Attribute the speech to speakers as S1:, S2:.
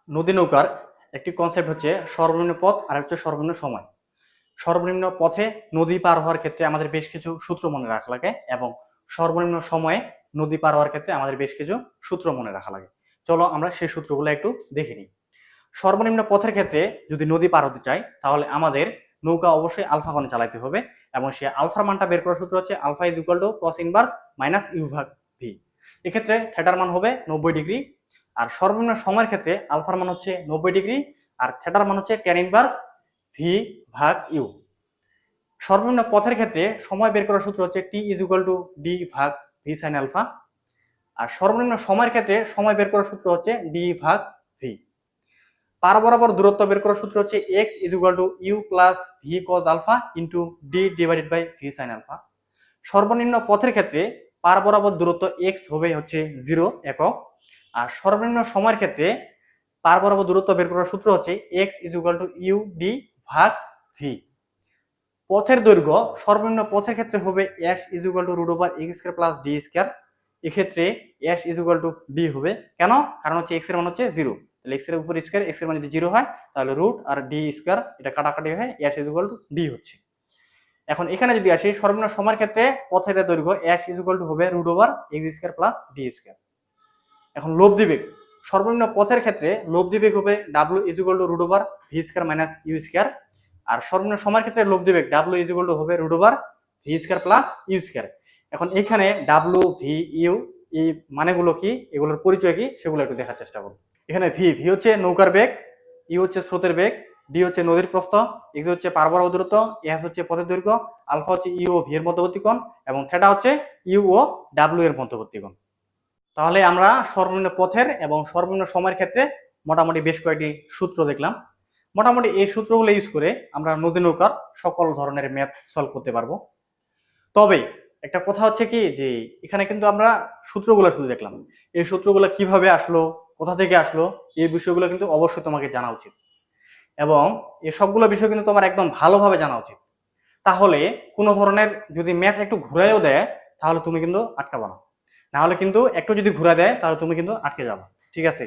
S1: নদী নৌকার একটি কনসেপ্ট হচ্ছে সর্বনিম্ন পথ আর হচ্ছে সর্বনিম্ন সময়। সর্বনিম্ন পথে নদী পার হওয়ার ক্ষেত্রে আমাদের বেশ কিছু সূত্র মনে রাখা লাগে এবং সর্বনিম্ন সময়ে নদী পার হওয়ার ক্ষেত্রে আমাদের বেশ কিছু সূত্র মনে রাখা লাগে। চলো আমরা সেই সূত্রগুলো একটু দেখে নিই। সর্বনিম্ন পথের ক্ষেত্রে যদি নদী পার হতে চাই তাহলে আমাদের নৌকা অবশ্যই আলফা কোণে চালাতে হবে এবং সে আলফার মানটা বের করার সূত্র হচ্ছে alpha is equal to cos inverse minus u ভাগ ভি। এক্ষেত্রে থিটার মান হবে 90 ডিগ্রি। আর সর্বনিম্ন সময়ের ক্ষেত্রে আলফার মান হচ্ছে 90 ডিগ্রি আর থিটার মান হচ্ছে ট্যান ইনভার্স ভি ভাগ ইউ। সর্বনিম্ন পথের ক্ষেত্রে সময় বের করার সূত্র হচ্ছে টি ইজ ইকুয়াল টু ডি ভাগ ভি সাইন আলফা। আর সর্বনিম্ন সময়ের ক্ষেত্রে সময় বের করার সূত্র হচ্ছে ডি ভাগ ভি। পার বরাবর দূরত্ব বের করার সূত্র হচ্ছে x is equal to u plus v cos alpha into d divided by v sine alpha. সর্বনিম্ন পথের ক্ষেত্রে পার বরাবর দূরত্ব x হবে হচ্ছে 0 একক। আর সর্বনিম্ন সময়ের ক্ষেত্রে পার বরাবর দূরত্ব বের করার সূত্র হচ্ছে x is equal to u d ভাগ ভি। পথের দৈর্ঘ্য সর্বনিম্ন পথের ক্ষেত্রে হবে s is equal to root over x square plus d square. এক্ষেত্রে s is equal to d হবে, কেন? কারণ হচ্ছে x এর মান হচ্ছে 0, তাহলে x এর উপর স্কয়ার, x এর মান যদি 0 হয় তাহলে রুট আর d স্কয়ার এটা কাটাকাটি হয়ে s is equal to d হচ্ছে। এখন এখানে যদি আসি সর্বনিম্ন সময়ের ক্ষেত্রে পথের দৈর্ঘ্য s ইজ ইকুয়াল টু হবে root over x square plus d square. এখন লব্ধি বেগ সর্বনিম্ন পথের ক্ষেত্রে লব্ধি বেগ হবে w is equal to root over v square minus u square. আর সর্বনিম্ন সময়ের ক্ষেত্রে লব্ধি বেগ w ইজ ইকুয়াল টু হবে root over v square plus u square. এখন এখানে w ভি ইউ এই মানেগুলো কি, এগুলোর পরিচয় কি সেগুলো একটু দেখার চেষ্টা করব। এখানে ভি হচ্ছে নৌকার বেগ, ইউ হচ্ছে স্রোতের বেগ, ডি হচ্ছে নদীর প্রস্থ, এক্স হচ্ছে পার বরাবর দূরত্ব, এস হচ্ছে পথের দৈর্ঘ্য, আলফা হচ্ছে ইউ ও ভি এর মধ্যবর্তী কোণ এবং থিটা হচ্ছে ইউ ও ডাব্লিউ এর মধ্যবর্তী কোণ। তাহলে আমরা সর্বনিম্ন পথের এবং সর্বনিম্ন সময়ের ক্ষেত্রে মোটামুটি বেশ কয়েকটি সূত্র দেখলাম। মোটামুটি এই সূত্রগুলো ইউজ করে আমরা নদী নৌকার সকল ধরনের ম্যাথ সলভ করতে পারবো। তবে একটা কথা হচ্ছে কি যে এখানে কিন্তু আমরা সূত্রগুলো শুধু দেখলাম, এই সূত্রগুলো কিভাবে আসলো, কোথা থেকে আসলো, এই বিষয়গুলো কিন্তু অবশ্যই তোমাকে জানা উচিত এবং এই সবগুলো বিষয় কিন্তু তোমার একদম ভালোভাবে জানা উচিত। তাহলে কোনো ধরনের যদি ম্যাথ একটু ঘুরাইও দেয় তাহলে তুমি কিন্তু আটকাবা না, নাহলে কিন্তু একটু যদি ঘুরা দেয় তাহলে তুমি কিন্তু আটকে যাবে। ঠিক আছে?